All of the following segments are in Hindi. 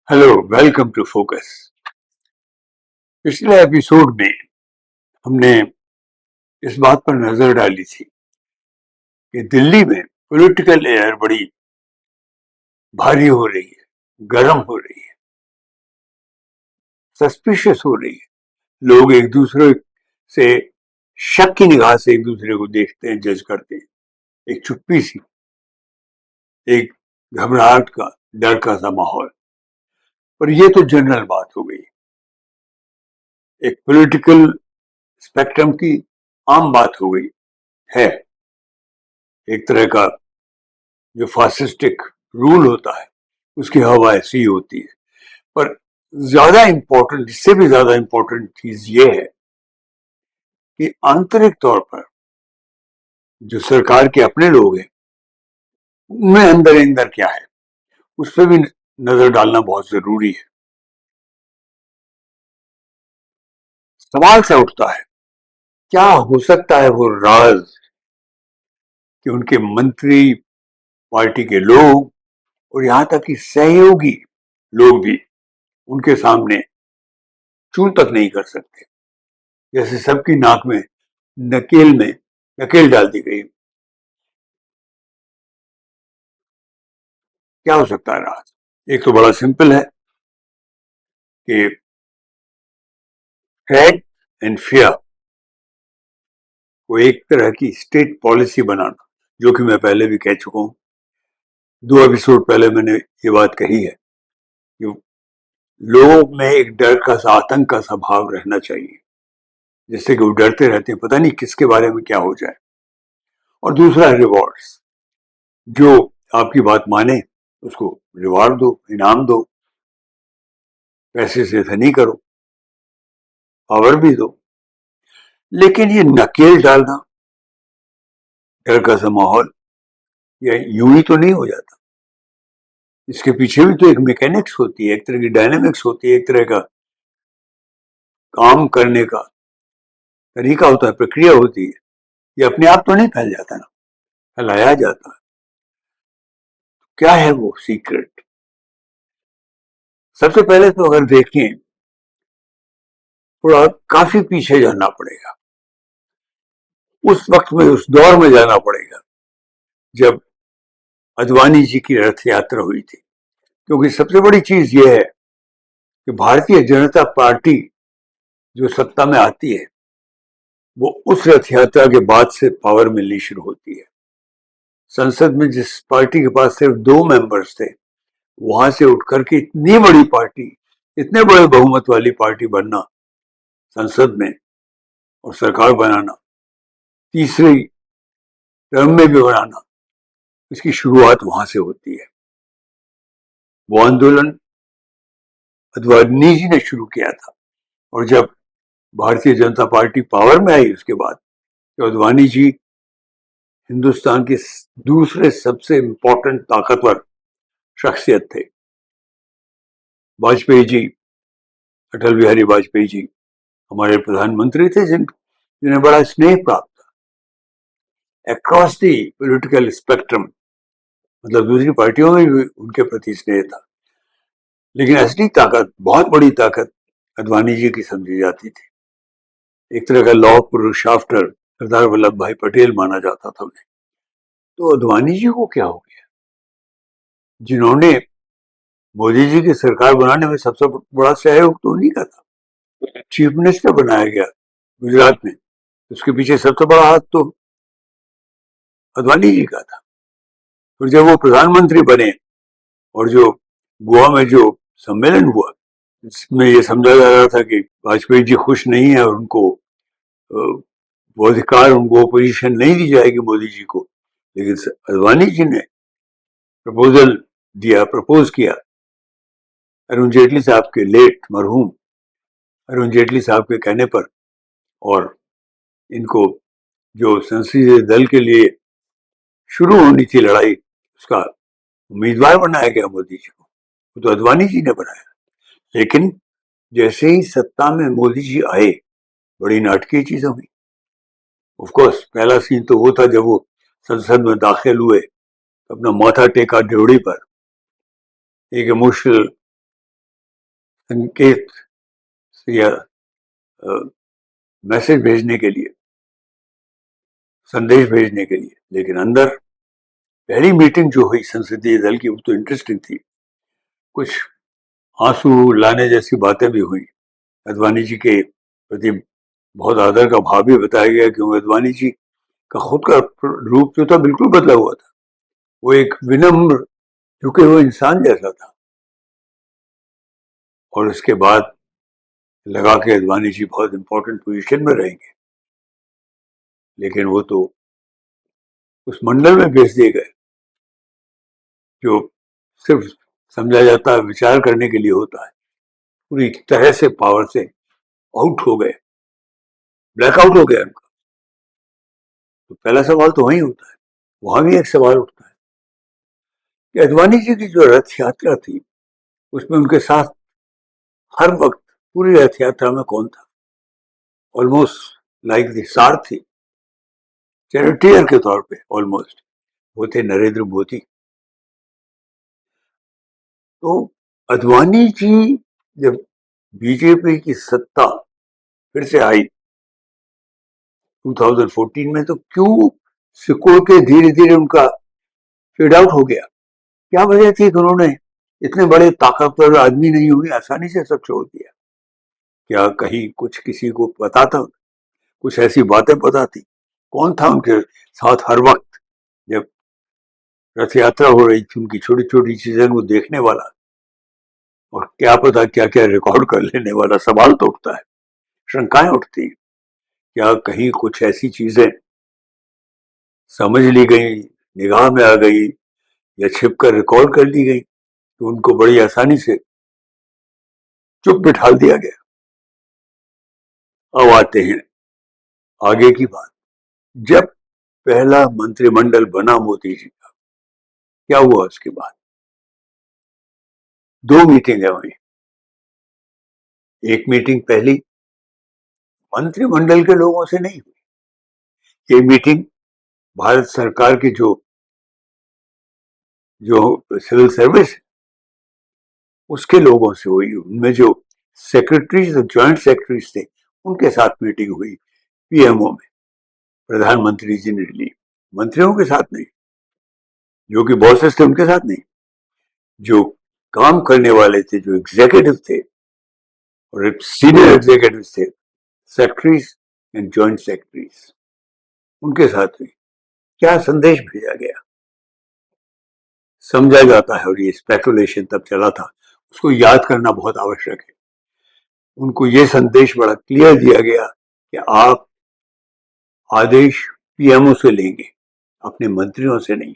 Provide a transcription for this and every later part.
Hello, welcome to focus. पिछले एपिसोड में हमने इस बात पर नजर डाली थी कि दिल्ली में पॉलिटिकल एयर बड़ी भारी हो रही है, गर्म हो रही है, सस्पिशियस हो रही है। लोग एक दूसरे से शक की निगाह से एक दूसरे को देखते हैं, जज करते हैं। एक चुप्पी सी, एक घबराहट का, डर का सा माहौल। पर यह तो जनरल बात हो गई, एक पॉलिटिकल स्पेक्ट्रम की आम बात हो गई है। एक तरह का जो फासिस्टिक रूल होता है उसकी हवा ऐसी होती है। पर ज्यादा इंपॉर्टेंट, इससे भी ज्यादा इंपॉर्टेंट चीज ये है कि आंतरिक तौर पर जो सरकार के अपने लोग हैं उनमें अंदर अंदर क्या है उस पर भी नजर डालना बहुत जरूरी है। सवाल से उठता है, क्या हो सकता है वो राज कि उनके मंत्री, पार्टी के लोग और यहां तक कि सहयोगी लोग भी उनके सामने चूं तक नहीं कर सकते, जैसे सबकी नाक में नकेल डाल दी गई। क्या हो सकता है राज? एक तो बड़ा सिंपल है कि थ्रेट एंड फियर को एक तरह की स्टेट पॉलिसी बनाना, जो कि मैं पहले भी कह चुका हूं। 2 एपिसोड पहले मैंने ये बात कही है कि लोगों में एक डर का सा, आतंक का सा भाव रहना चाहिए, जिससे कि वो डरते रहते हैं पता नहीं किसके बारे में क्या हो जाए। और दूसरा है रिवॉर्ड्स। जो आपकी बात माने उसको रिवार्ड दो, इनाम दो, पैसे से ऐसा नहीं करो, पावर भी दो। लेकिन ये नकेल डालना, डर का सा माहौल, ये यूं ही तो नहीं हो जाता। इसके पीछे भी तो एक मैकेनिक्स होती है, एक तरह की डायनेमिक्स होती है, एक तरह का काम करने का तरीका होता है, प्रक्रिया होती है। ये अपने आप तो नहीं फैल जाता ना, फैलाया जाता है। क्या है वो सीक्रेट? सबसे पहले तो अगर देखें, थोड़ा काफी पीछे जाना पड़ेगा, उस वक्त में, उस दौर में जाना पड़ेगा जब अडवाणी जी की रथ यात्रा हुई थी। क्योंकि सबसे बड़ी चीज यह है कि भारतीय जनता पार्टी जो सत्ता में आती है वो उस रथ यात्रा के बाद से पावर मिलनी शुरू होती है। संसद में जिस पार्टी के पास सिर्फ 2 मेंबर्स थे, वहां से उठकर के इतनी बड़ी पार्टी, इतने बड़े बहुमत वाली पार्टी बनना संसद में, और सरकार बनाना, तीसरी टर्म में भी बनाना, इसकी शुरुआत वहां से होती है। वो आंदोलन अडवाणी जी ने शुरू किया था, और जब भारतीय जनता पार्टी पावर में आई उसके बाद, तो अडवाणी जी हिंदुस्तान के दूसरे सबसे इंपॉर्टेंट ताकतवर शख्सियत थे। वाजपेयी जी, अटल बिहारी वाजपेयी जी हमारे प्रधानमंत्री थे जिन्हें बड़ा स्नेह प्राप्त था अक्रॉस दी पॉलिटिकल स्पेक्ट्रम। मतलब दूसरी पार्टियों में भी उनके प्रति स्नेह था। लेकिन असली ताकत, बहुत बड़ी ताकत अडवाणी जी की समझी जाती थी। एक तरह का लौह पुरुष आफ्टर सरदार वल्लभ भाई पटेल माना जाता था उन्हें। तो अडवाणी जी को क्या हो गया, जिन्होंने मोदी जी की सरकार बनाने में सबसे बड़ा सहयोग तो उन्हीं का था। चीफ मिनिस्टर बनाया गया गुजरात में, उसके पीछे सबसे बड़ा हाथ तो अडवाणी जी का था। फिर जब वो प्रधानमंत्री बने और जो गोवा में जो सम्मेलन हुआ, इसमें ये समझा जा रहा था कि वाजपेयी जी खुश नहीं है और उनको वो अधिकार, उनको पोजीशन नहीं दी जाएगी मोदी जी को। लेकिन अडवाणी जी ने प्रपोजल दिया, प्रपोज किया अरुण जेटली साहब के, लेट मरहूम अरुण जेटली साहब के कहने पर। और इनको जो संसदीय दल के लिए शुरू होनी थी लड़ाई, उसका उम्मीदवार बनाया गया मोदी जी को। वो तो अडवाणी जी ने बनाया। लेकिन जैसे ही सत्ता में मोदी जी आए, बड़ी नाटकीय चीजें हुई। ऑफ कोर्स पहला सीन तो वो था जब वो संसद में दाखिल हुए, अपना माथा टेका ड्योढ़ी पर, एक इमोशनल संकेत या मैसेज भेजने के लिए, संदेश भेजने के लिए। लेकिन अंदर पहली मीटिंग जो हुई संसदीय दल की वो तो इंटरेस्टिंग थी। कुछ आंसू लाने जैसी बातें भी हुई। अडवाणी जी के प्रति बहुत आदर का भाव भी बताया गया, क्योंकि अडवाणी जी का खुद का रूप जो था बिल्कुल बदला हुआ था। वो एक विनम्र झुके हुए इंसान जैसा था। और उसके बाद लगा के अडवाणी जी बहुत इंपॉर्टेंट पोजीशन में रहेंगे, लेकिन वो तो उस मंडल में भेज दिए गए जो सिर्फ समझा जाता है विचार करने के लिए होता है। पूरी तरह से पावर से आउट हो गए, ब्लैकआउट हो गया उनका। तो पहला सवाल तो वही होता है। वहां भी एक सवाल उठता है कि अडवाणी जी की जो रथ यात्रा थी उसमें उनके साथ हर वक्त पूरी रथ यात्रा में कौन था? Almost like the Sarathi, charioteer के तौर पे ऑलमोस्ट वो थे नरेंद्र मोदी। तो अडवाणी जी जब बीजेपी की सत्ता फिर से आई 2014 में, तो क्यों सिकुड़ के धीरे धीरे उनका फेड आउट हो गया? क्या वजह थी कि उन्होंने इतने बड़े ताकतवर आदमी नहीं हुए आसानी से सब छोड़ दिया? क्या कहीं कुछ किसी को पता था? कुछ ऐसी बातें पता थी? कौन था उनके साथ हर वक्त जब रथ यात्रा हो रही थी, उनकी छोटी छोटी चीजें को देखने वाला? और क्या पता क्या क्या रिकॉर्ड कर लेने वाला? सवाल तो उठता है, शंकाएं उठती हैं। क्या कहीं कुछ ऐसी चीजें समझ ली गई, निगाह में आ गई, या छिप कर रिकॉर्ड कर ली गई तो उनको बड़ी आसानी से चुप बिठा दिया गया? अब आते हैं आगे की बात। जब पहला मंत्रिमंडल बना मोदी जी का, क्या हुआ उसके बाद? दो मीटिंग है वही। एक मीटिंग पहली मंत्रिमंडल के लोगों से नहीं हुई। ये मीटिंग भारत सरकार की जो जो सिविल सर्विस उसके लोगों से हुई। उनमें जो सेक्रेटरीज और ज्वाइंट सेक्रेटरीज थे उनके साथ मीटिंग हुई पीएमओ में, प्रधानमंत्री जी ने ली। मंत्रियों के साथ नहीं, जो कि बॉसेस थे उनके साथ नहीं, जो काम करने वाले थे, जो एग्जीक्यूटिव थे और सीनियर एग्जीक्यूटिव थे, सेक्रेटरीज एंड ज्वाइंट सेक्रेटरीज, उनके साथ हुई। क्या संदेश भेजा गया समझा जाता है, और ये स्पेकुलेशन तब चला था, उसको याद करना बहुत आवश्यक है। उनको ये संदेश बड़ा क्लियर दिया गया कि आप आदेश पीएमओ से लेंगे, अपने मंत्रियों से नहीं।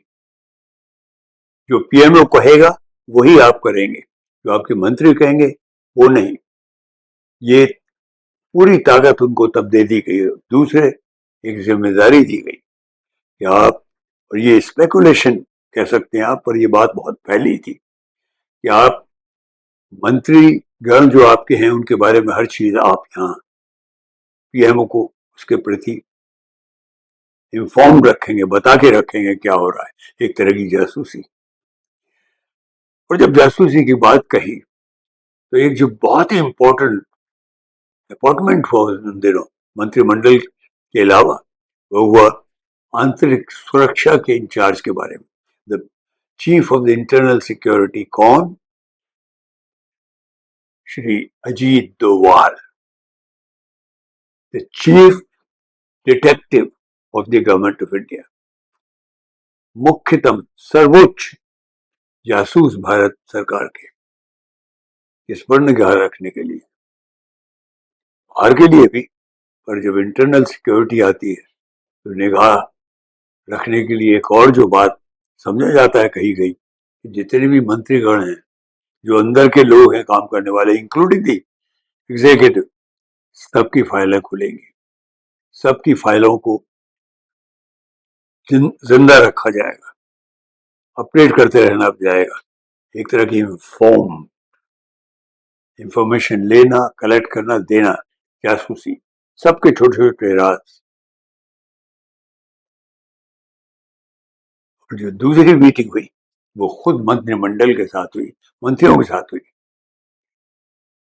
जो पीएमओ कहेगा वही आप करेंगे, जो आपके मंत्री कहेंगे वो नहीं। ये पूरी ताकत उनको तब दे दी गई। दूसरे एक जिम्मेदारी दी गई कि आप, और ये स्पेकुलेशन कह सकते हैं आप, पर ये बात बहुत फैली थी कि आप मंत्री गण जो आपके हैं उनके बारे में हर चीज आप यहाँ पीएमओ को उसके प्रति इन्फॉर्म रखेंगे, बता के रखेंगे क्या हो रहा है। एक तरह की जासूसी। और जब जासूसी की बात कही तो एक जो बहुत ही इंपॉर्टेंट अपॉइंटमेंट हुआ उन दिनों मंत्रिमंडल के अलावा, वो हुआ आंतरिक सुरक्षा के इंचार्ज के बारे में। The chief of the internal security कौन? Shri Ajit Doval, the chief detective of the government of India, मुख्यतम सर्वोच्च जासूस भारत सरकार के, इस पर निगाह रखने के लिए, बाहर के लिए भी। पर जब इंटरनल सिक्योरिटी आती है तो निगाह रखने के लिए एक और जो बात समझा जाता है कही गई कि जितने भी मंत्रीगण हैं, जो अंदर के लोग हैं काम करने वाले, इंक्लूडिंग दी एग्जीक्यूटिव, सबकी फाइलें खुलेंगी, सबकी फाइलों को जिंदा रखा जाएगा, अपडेट करते रहना जाएगा। एक तरह की इंफॉर्मेशन लेना, कलेक्ट करना, देना, जासूसी, सबके छोटे छोटे राज। और जो दूसरी मीटिंग हुई वो खुद मंत्रिमंडल के साथ हुई, मंत्रियों के साथ हुई।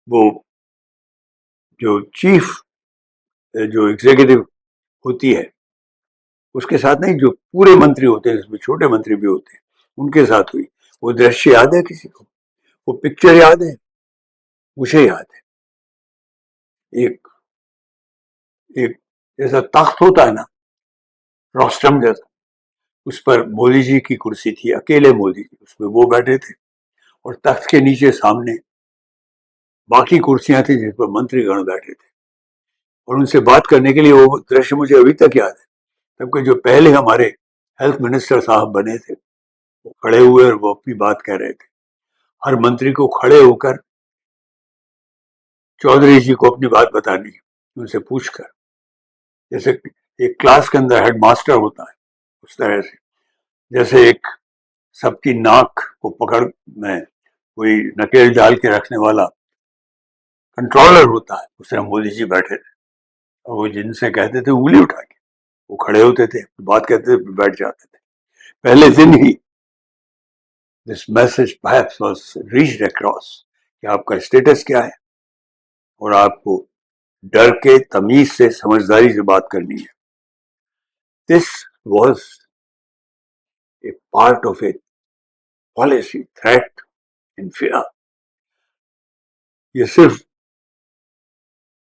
वो जो चीफ जो एग्जीक्यूटिव होती है उसके साथ नहीं, जो पूरे मंत्री होते हैं, उसमें छोटे मंत्री भी होते हैं, उनके साथ हुई। वो दृश्य याद है किसी को? वो पिक्चर याद है? मुझे याद है। एक एक जैसा तख्त होता है ना, रोस्टम जैसा, उस पर मोदी जी की कुर्सी थी, अकेले मोदी जी उसमें वो बैठे थे, और तख्त के नीचे सामने बाकी कुर्सियां थी जिस पर मंत्रीगण बैठे थे, और उनसे बात करने के लिए वो दृश्य मुझे अभी तक याद है। तब के जो पहले हमारे हेल्थ मिनिस्टर साहब बने थे, वो खड़े हुए और वो अपनी बात कह रहे थे। हर मंत्री को खड़े होकर चौधरी जी को अपनी बात बतानी है, उनसे पूछकर, जैसे एक क्लास के अंदर हेड मास्टर होता है उस तरह से, जैसे एक सबकी नाक को पकड़ में कोई नकेल डाल के रखने वाला कंट्रोलर होता है, उससे मोदी जी बैठे थे, और वो जिनसे कहते थे उंगली उठा के, वो खड़े होते थे, बात कहते थे, बैठ जाते थे। पहले दिन ही this message perhaps was reached across कि आपका स्टेटस क्या है, और आपको डर के, तमीज से, समझदारी से बात करनी है। This was a part of A policy threat in fear. ये सिर्फ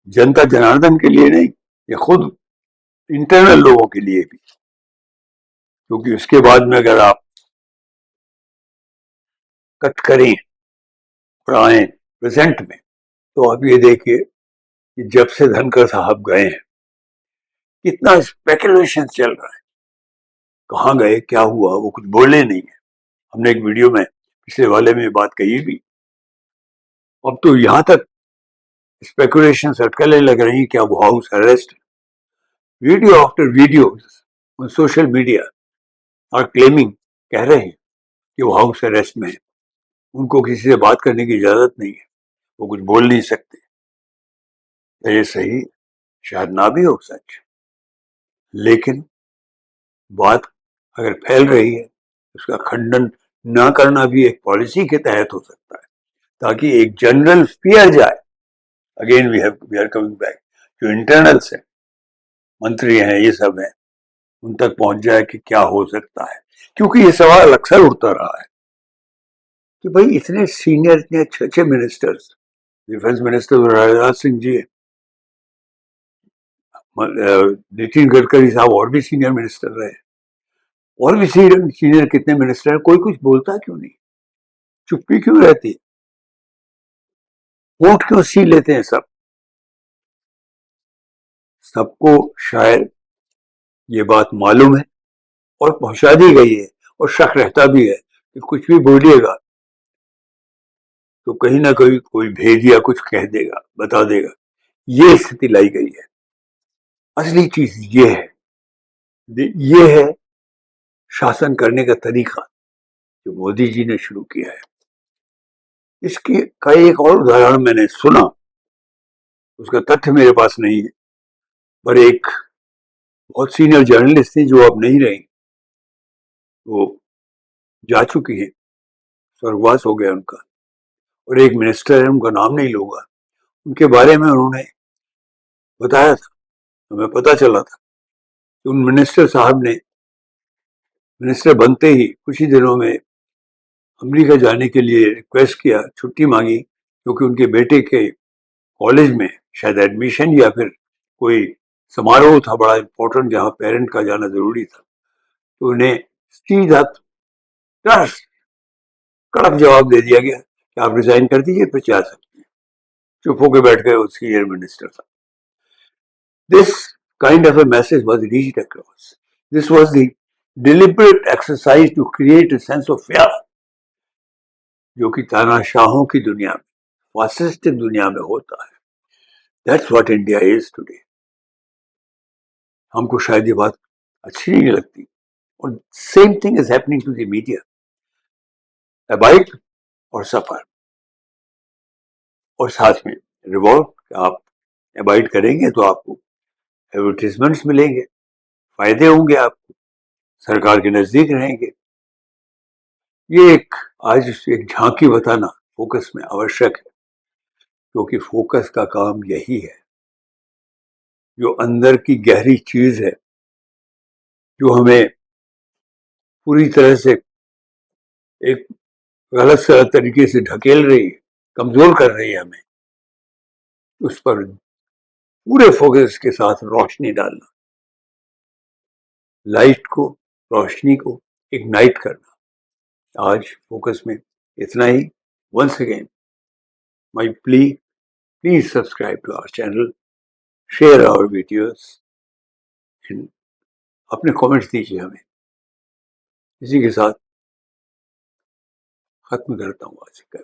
जनता जनार्दन के लिए नहीं, ये खुद इंटरनल लोगों के लिए भी, क्योंकि उसके बाद में अगर आप कट करें और आए प्रेजेंट में, तो आप ये देखिए कि जब से धनखड़ साहब गए हैं, कितना स्पेकुलेशन चल रहा है, कहाँ गए, क्या हुआ, वो कुछ बोले नहीं है। हमने एक वीडियो में पिछले वाले में बात कही भी। अब तो यहां तक स्पेकुलेशन अटकलें लग रही कि अब house arrest, video after video on social media और क्लेमिंग, कह रहे हैं कि वो हाउस अरेस्ट में है, उनको किसी से बात करने की इजाजत नहीं है, वो कुछ बोल नहीं सकते। तो ये सही शायद ना भी हो सच, लेकिन बात अगर फैल रही है, उसका खंडन ना करना भी एक पॉलिसी के तहत हो सकता है, ताकि एक जनरल फियर जाए। Again we are coming back, जो इंटरनल्स है, मंत्री हैं, ये सब है, उन तक पहुंच जाए कि क्या हो सकता है। क्योंकि ये सवाल अक्सर उठता रहा है कि भाई इतने सीनियर, इतने अच्छे अच्छे ministers, defence minister Rajnath Singh ji, Nitin Gadkari साहब और भी सीनियर मिनिस्टर रहे, और भी सीनियर कितने मिनिस्टर हैं, कोई कुछ बोलता क्यों नहीं? चुप्पी क्यों रहती? वोट क्यों सी लेते हैं सब? सबको शायद ये बात मालूम है और पहुंचा दी गई है, और शक रहता भी है कि कुछ भी बोलिएगा तो कहीं ना कहीं कोई भेद या कुछ कह देगा, बता देगा। ये स्थिति लाई गई है। असली चीज ये है शासन करने का तरीका जो मोदी जी ने शुरू किया है। इसकी का एक और उदाहरण मैंने सुना, उसका तथ्य मेरे पास नहीं है, पर एक बहुत सीनियर जर्नलिस्ट थी जो अब नहीं रही, वो जा चुकी है, स्वर्गवास हो गया उनका, और एक मिनिस्टर है, उनका नाम नहीं लूंगा, उनके बारे में उन्होंने बताया था, हमें पता चला था कि उन मिनिस्टर साहब ने मिनिस्टर बनते ही कुछ ही दिनों में अमेरिका जाने के लिए रिक्वेस्ट किया, छुट्टी मांगी, क्योंकि उनके बेटे के कॉलेज में शायद एडमिशन या फिर कोई समारोह था बड़ा इंपॉर्टेंट, जहां पेरेंट का जाना जरूरी था। तो उन्हें सीधा कड़क जवाब दे दिया गया कि आप रिजाइन कर दीजिए, फिर जा सकते हैं। चुप होकर बैठ गए सीनियर मिनिस्टर साहब। This kind of a message was reached across. This was the deliberate exercise to create a sense of fear, जो कि तानाशाहों की दुनिया में, फासिस्टिक दुनिया में होता है। That's what India is today. हमको शायद ये बात अच्छी नहीं लगती, और same thing is happening to the media. Abide और सफर, और साथ में रिवॉर्ड। आप अबाइड करेंगे तो आपको एडवर्टीजमेंट्स मिलेंगे, फायदे होंगे, आपको सरकार के नजदीक रहेंगे। ये एक आज एक झांकी बताना फोकस में आवश्यक है। क्योंकि फोकस का काम यही है, जो अंदर की गहरी चीज है, जो हमें पूरी तरह से एक गलत सलत तरीके से ढकेल रही है, कमजोर कर रही है हमें, उस पर पूरे फोकस के साथ रोशनी डालना, लाइट को, रोशनी को इग्नाइट करना। आज फोकस में इतना ही। वंस अगेन माय प्ली, please subscribe to our channel, share our videos, अपने कमेंट्स दीजिए हमें। इसी के साथ खत्म करता हूँ आज का